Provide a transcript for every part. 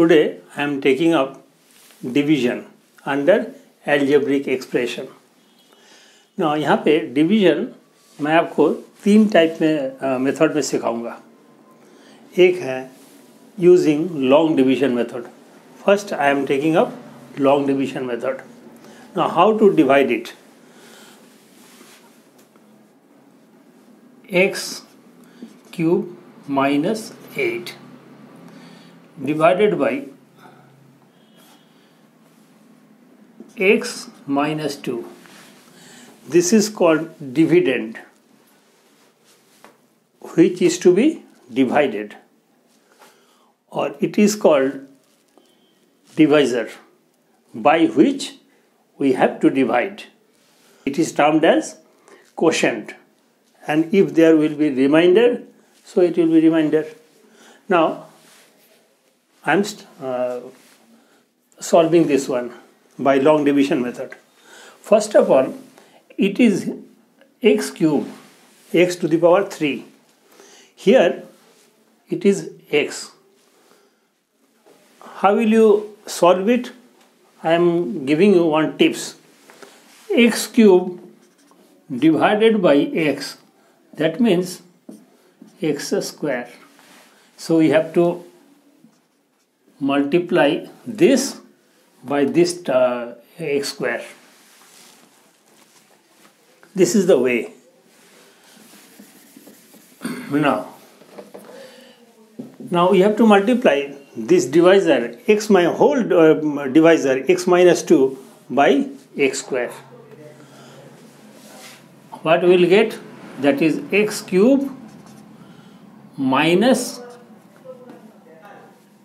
today I am taking up division under algebraic expression. Now यहाँ पे division मैं आपको तीन टाइप में मेथड में सिखाऊंगा. एक है using long division method. First I am taking up long division method. Now how to divide it? X cube minus 8 divided by x minus 2. This is called dividend, which is to be divided, or it is called divisor, by which we have to divide. It is termed as quotient, and if there will be remainder, so it will be remainder. Now I am solving this one by long division method. First of all, it is x cube, x to the power 3. Here it is x. How will you solve it? I am giving you one tips. X cube divided by x, that means x square. So we have to multiply this by this x square. This is the way. Now we have to multiply this divisor x divisor x minus 2 by x square. What we will get? That is x cube minus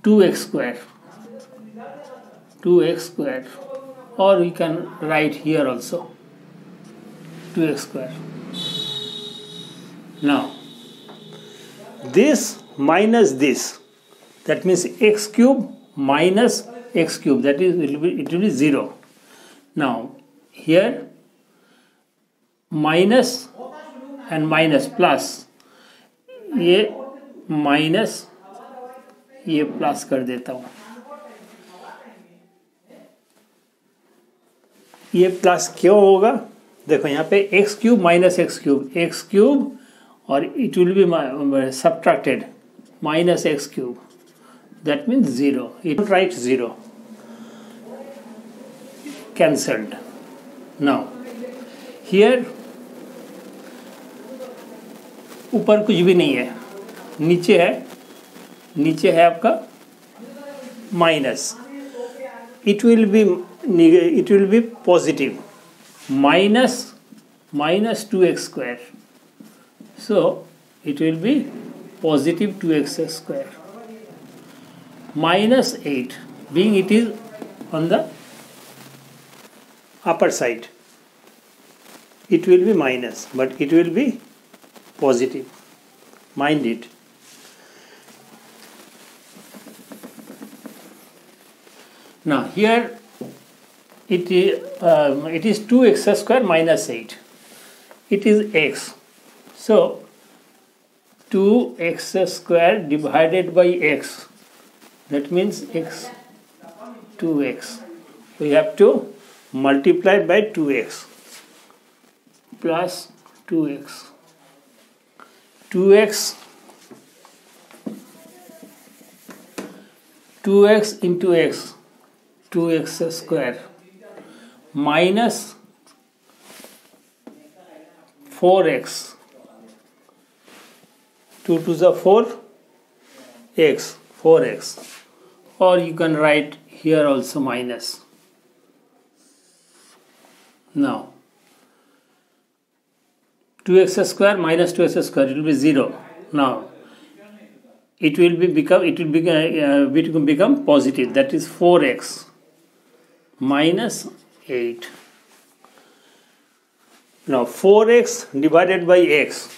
2x square. 2x square, or we can write here also 2x square. Now this minus this, that means x cube minus x cube, that is it will be 0. Now here minus and minus plus, ये minus ये plus कर देता हूँ. ये plus क्यों होगा? देखो यहाँ पे x cube minus x cube और it will be subtracted minus x cube, that means 0. It right 0, cancelled. Now here ऊपर कुछ भी नहीं है, नीचे है आपका minus. It will be positive minus 2x square, so it will be positive 2x square. Minus 8, being it is on the upper side, it will be minus, but it will be positive, mind it. Now here it is 2x square minus 8. It is x. So 2x square divided by x, that means x, 2x. We have to multiply by 2x plus 2x. 2x into x, 2x square, minus 4x, 2 to the 4, x, 4x, or you can write here also minus. Now 2x square minus 2x square, it will be 0. Now it will become positive, that is 4x minus 8. Now 4x divided by x,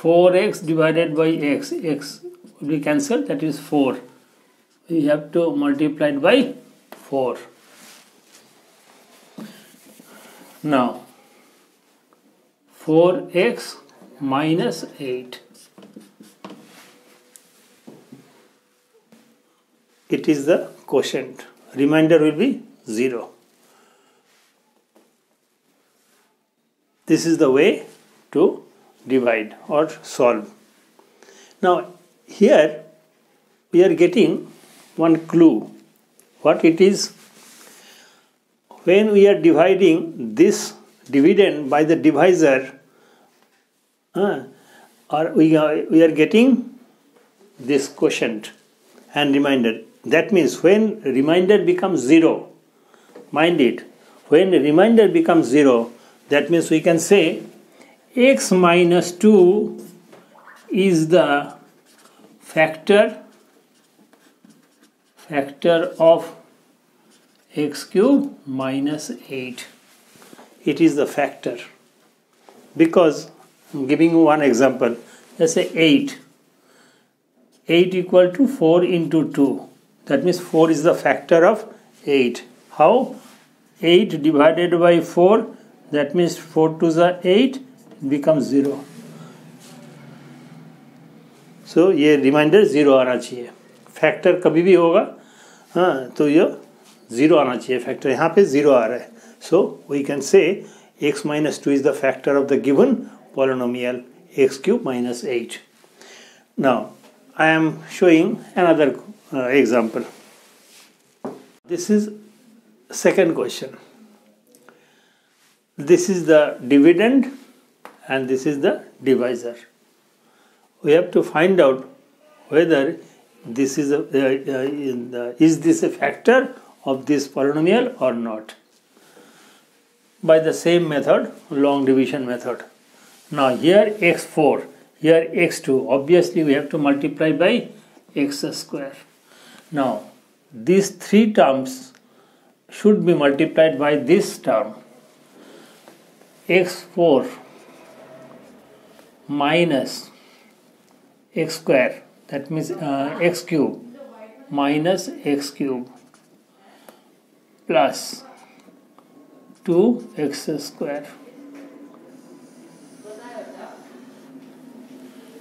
4x divided by x will be cancelled, that is 4. We have to multiply it by 4. Now 4x minus 8. it is the quotient. Remainder will be 0. This is the way to divide or solve. Now here we are getting one clue. What it is? When we are dividing this dividend by the divisor, or we are getting this quotient and remainder. That means when remainder becomes 0, mind it, when remainder becomes 0, that means we can say x minus 2 is the factor of x cube minus 8. It is the factor. Because, I'm giving you one example, let's say 8. 8 equal to 4 into 2. That means 4 is the factor of 8. How? 8 divided by 4, that means 4 to the 8, it becomes 0. So ये reminder 0 आना चाहिए. Factor कभी भी होगा तो ये 0 आना चाहिए. फैक्टर यहाँ पे 0 आ रहा है. So we can say x minus 2 is the factor of the given polynomial x cube minus 8. Now I am showing another example. This is second question. This is the dividend and this is the divisor. We have to find out whether this is this a factor of this polynomial or not, by the same method, long division method. Now here x4, here x2, obviously we have to multiply by x square. Now these three terms should be multiplied by this term, x4 minus x square, that means x cube minus x cube plus 2x square.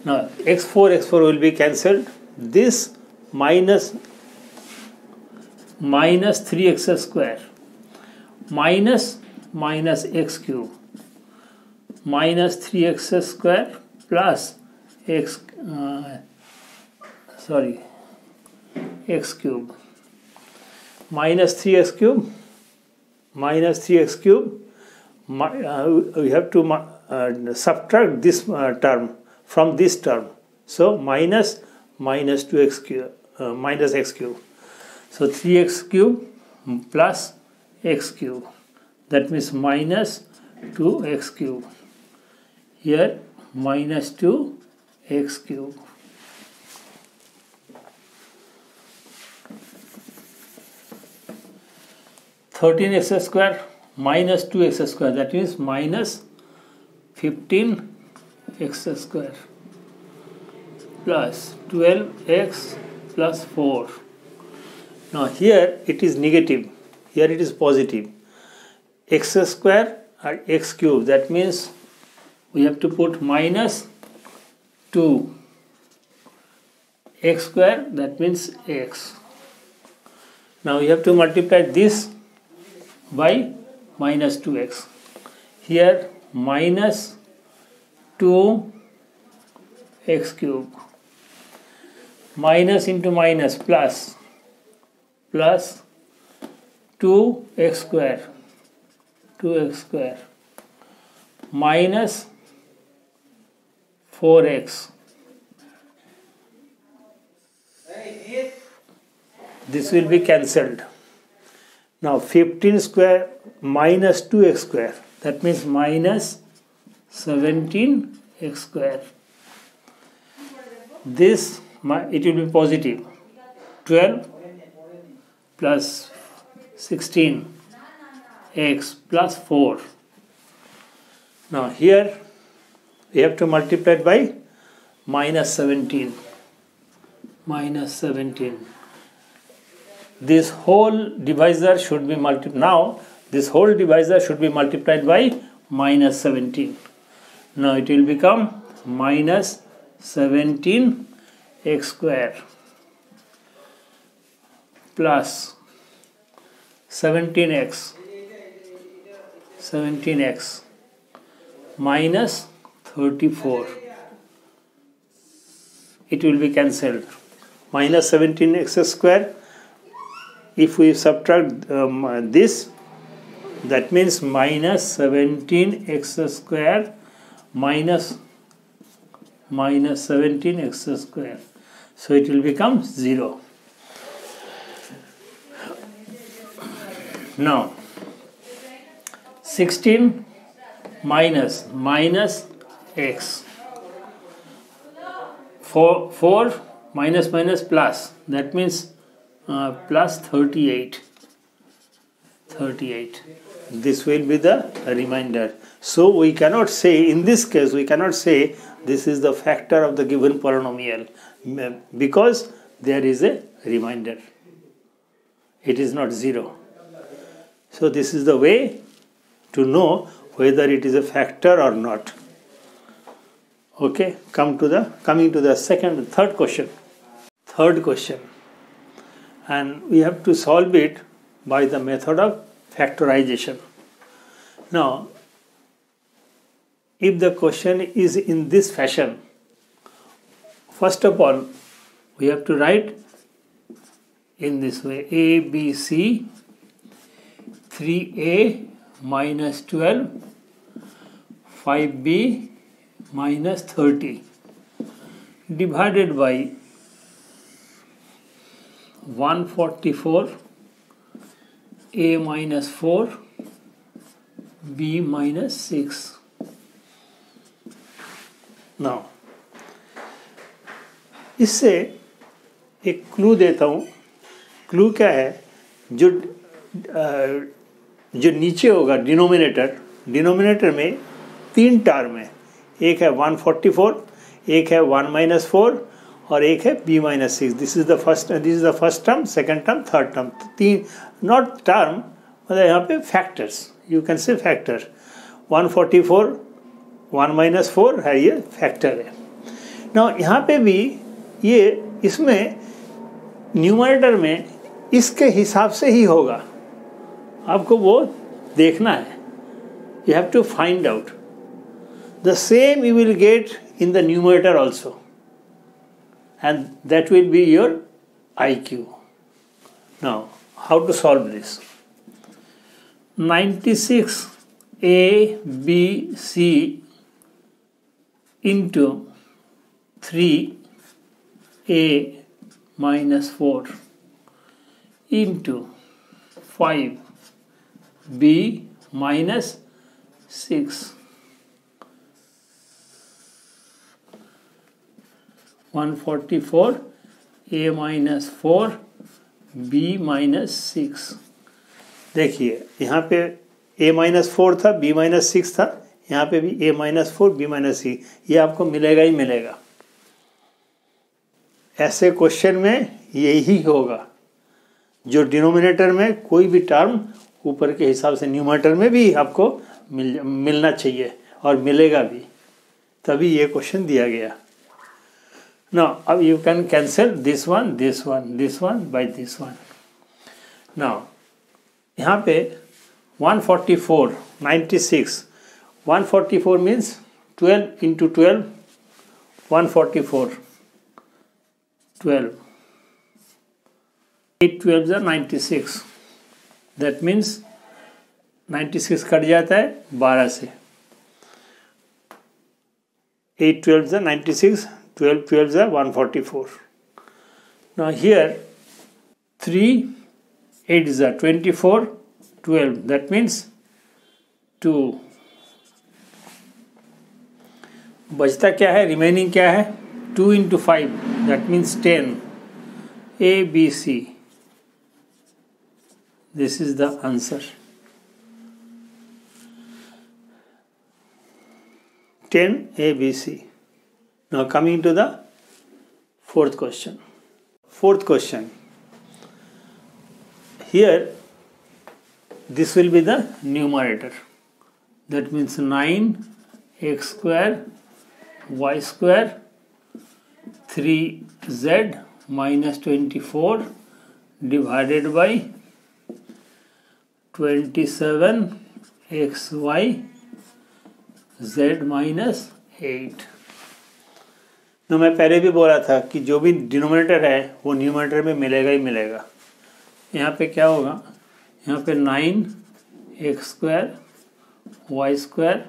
Now x4 will be cancelled. This minus 3x square minus x cube minus 3x square plus x cube minus 3x cube minus 3x cube. We have to subtract this term from this term. So minus 2x cube minus x cube. So 3x cube plus x cube. That means minus 2x cube. Here minus 2x cube. (13x square minus 2x square), that means minus 15x square plus 12x plus 4. Now here it is negative, here it is positive. X square or x cube, that means we have to put minus 2. X square, that means x. Now we have to multiply this by minus 2x. Here minus 2x cube. Minus into minus plus 2x square minus 4x. This will be cancelled. Now 15 square minus 2x square, that means minus 17x square. This, it will be positive. 12 plus 16x plus 4. Now here we have to multiply it by minus 17. This whole divisor should be multiplied. Now this whole divisor should be multiplied by minus 17. Now it will become minus 17x square plus 17x minus 34. It will be cancelled. Minus 17x square. If we subtract this, that means minus 17x square minus 17x square. So it will become 0. Now 16 minus x, 4 minus plus, that means plus 38. This will be the remainder. So we cannot say, in this case we cannot say this is the factor of the given polynomial, because there is a remainder. It is not 0. So this is the way to know whether it is a factor or not. Okay, coming to the third question. And we have to solve it by the method of factorization. Now, if the question is in this fashion, first of all, we have to write in this way: a, b, c, 3a minus 12, 5b minus 30, divided by 144, a minus 4, b minus 6. Now, इससे एक clue देता हूँ. Clue क्या है? जो नीचे होगा denominator में 3 टर्म है. एक है 144, एक है 1 माइनस 4 और एक है b minus 6. This is the first term, second term, third term. 3 not term, मतलब यहाँ पे factors, you can say factor. 144 1 minus 4 है, ये फैक्टर है. ना यहाँ पे भी ये इसमें न्यूमरेटर में इसके हिसाब से ही होगा. आपको वो देखना है. You have to find out the same you will get in the numerator also, and that will be your IQ. Now, how to solve this? 96 A, B, C into 3A minus 4 into 5B minus 6. 144 a minus 4 b minus 6. देखिए यहाँ पे a minus 4 था, b minus 6 था. यहाँ पे भी a minus 4 b minus 6. ये आपको मिलेगा ही मिलेगा. ऐसे क्वेश्चन में यही होगा. जो डिनोमिनेटर में कोई भी टर्म ऊपर के हिसाब से न्यूमरेटर में भी आपको मिलना चाहिए और मिलेगा भी, तभी ये क्वेश्चन दिया गया. Now, you can cancel this one by this one. Now, यहाँ पे 144, 96. 144 means 12 into 12, 144, 12. 8 12 are 96. That means 96 cut जाता है 12 से. 8 12 are 96. 12 12 are 144. Now here 3 8 are 24, 12, that means 2. बचता क्या है? रिमेनिंग क्या है? 2 into 5, that means 10. A, B, C. This is the answer. 10 A, B, C. Now coming to the fourth question. Here this will be the numerator. That means 9x square y square 3z minus 24 divided by 27xy z minus 8। तो मैं पहले भी बोला था कि जो भी denominator है वो न्यूमरेटर में मिलेगा ही मिलेगा। यहाँ पे क्या होगा, यहाँ पे 9x² y²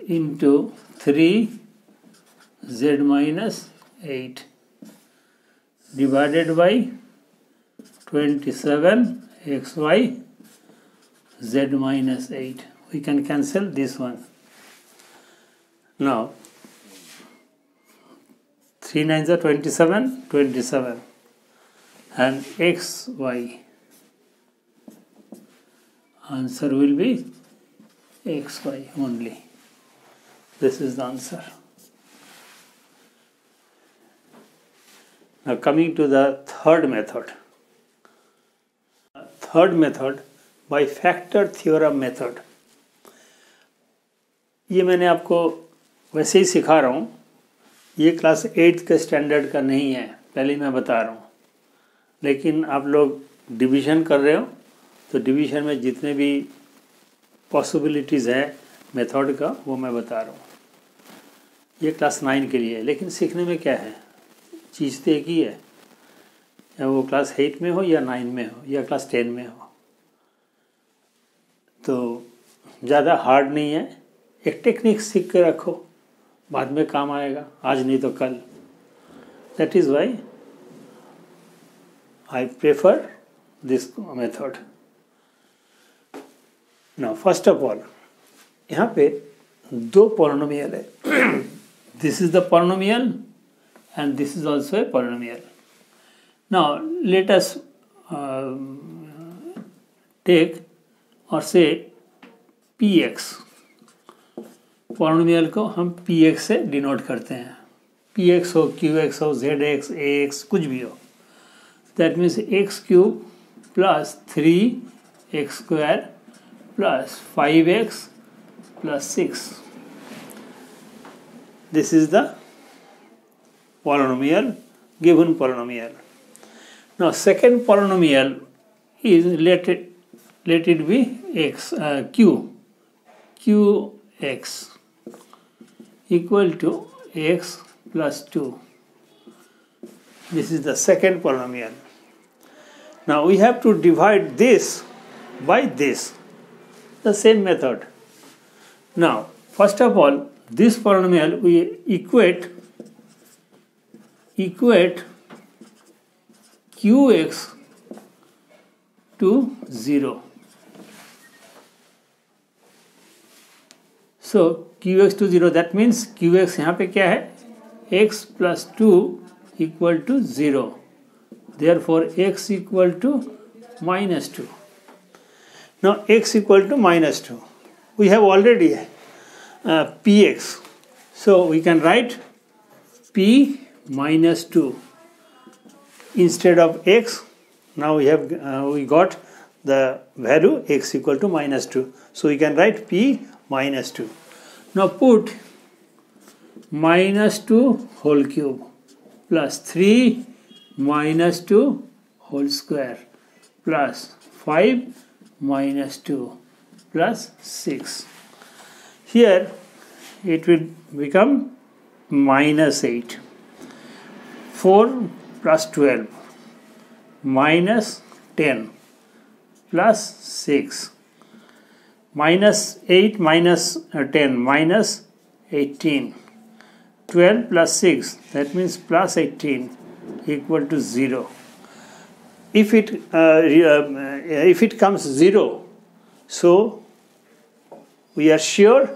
into 3z minus 8 divided by 27xy z minus 8। We can cancel this one. Now 3 9s are 27 and xy answer will be xy only. This is the answer. Now coming to the third method. Third method by factor theorem method. ये मैंने आपको वैसे ही सिखा रहा हूँ, ये class 8th के standard का नहीं है, पहले मैं बता रहा हूँ। लेकिन आप लोग डिवीज़न कर रहे हो तो डिवीज़न में जितने भी पॉसिबिलिटीज़ है मेथड का वो मैं बता रहा हूँ। ये क्लास 9 के लिए है, लेकिन सीखने में क्या है, चीज़ तो एक ही है, या वो क्लास 8 में हो या 9 में हो या क्लास 10 में हो, तो ज़्यादा हार्ड नहीं है। एक टेक्निक सीख के रखो, बाद में काम आएगा, आज नहीं तो कल। That is why I prefer this method. Now first of all, यहाँ पे दो पॉलिनोमियल है। This is the polynomial and this is also a polynomial. Now let us take or say px। Polynomial को हम px से denote करते हैं, px हो, qx हो, zx, ax, कुछ भी हो। That means x³ plus 3x² plus 5x plus 6। This is the polynomial, given polynomial. Now second polynomial is let it be x qx equal to x plus 2. This is the second polynomial. Now we have to divide this by this, the same method. Now first of all, this polynomial we equate qx to 0. So qx to 0, that means qx यहाँ पे क्या है, x plus 2 equal to 0. Therefore x equal to minus 2. Now x equal to minus 2. We have already px. So we can write p minus 2 instead of x. Now we got the value x equal to minus 2. So we can write p minus 2. Now put minus 2 whole cube plus 3 minus 2 whole square plus 5 minus 2 plus 6. Here it will become minus 8. 4 plus 12 minus 10 plus 6 minus 8 minus 10 minus 18. 12 plus 6, that means plus 18 equal to 0. If it comes 0, so we are sure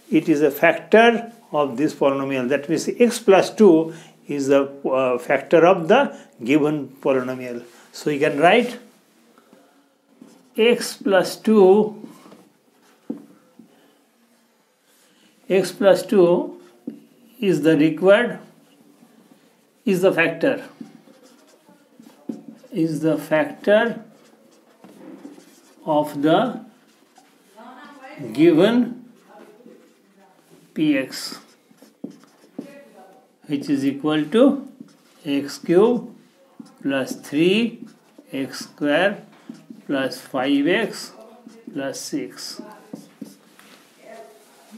it is a factor of this polynomial. That means x plus 2 is the factor of the given polynomial. So you can write x plus 2 is the required, is the factor of the given px, which is equal to x cube plus 3 x square plus 5x plus 6.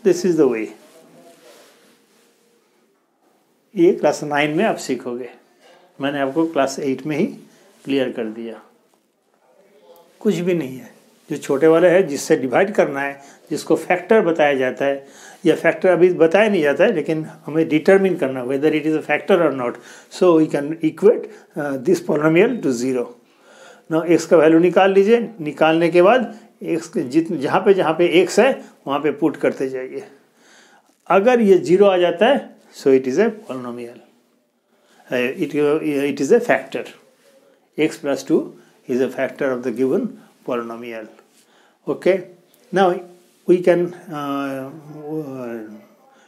This is the way. ये class 9 में आप सीखोगे, मैंने आपको class 8 में ही clear कर दिया। कुछ भी नहीं है, जो छोटे वाले है जिससे डिवाइड करना है, जिसको फैक्टर बताया जाता है, या फैक्टर अभी बताया नहीं जाता है, लेकिन हमें डिटरमिन करना whether it is a factor और not. So we can equate this polynomial to 0। ना एक्स का वैल्यू निकाल लीजिए, निकालने के बाद एक्स जहाँ पे एक्स है वहाँ पे पुट करते जाइए। अगर ये 0 आ जाता है so it is a polynomial, it is a factor. X plus 2 is a factor of the given polynomial. Okay, now we can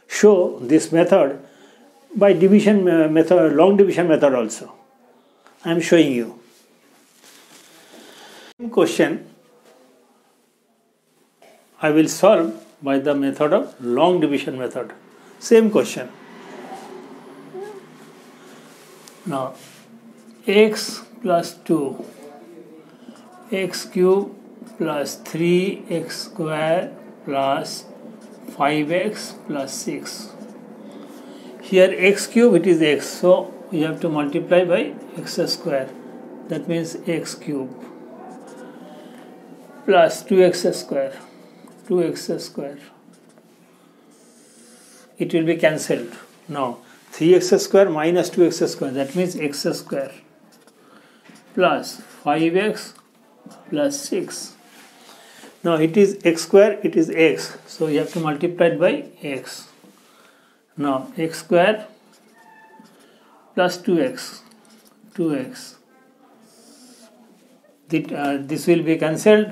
show this method by division method, long division method also. I am showing you. Question I will solve by the method of long division method. Same question. Now x plus 2, x cube plus 3x square plus 5x plus 6. Here x cube, it is x, so you have to multiply by x square, that means x cube plus 2x square, it will be cancelled. Now 3x square minus 2x square, that means x square plus 5x plus 6. Now it is x square, it is x, so you have to multiply it by x. Now x square plus 2x, this will be cancelled.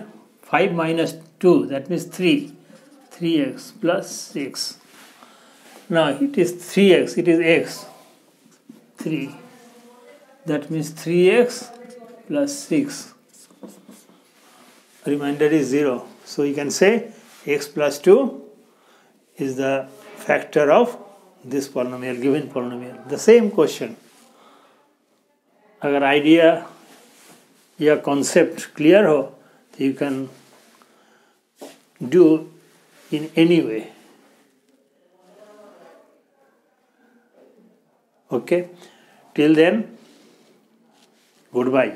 5 minus 2, that means 3x plus 6. Now it is 3x, it is x, 3, that means 3x plus 6. Remainder is 0. So you can say x plus 2 is the factor of this polynomial, given polynomial. The same question. अगर idea या concept clear हो तो you can do in any way. Okay, till then, goodbye.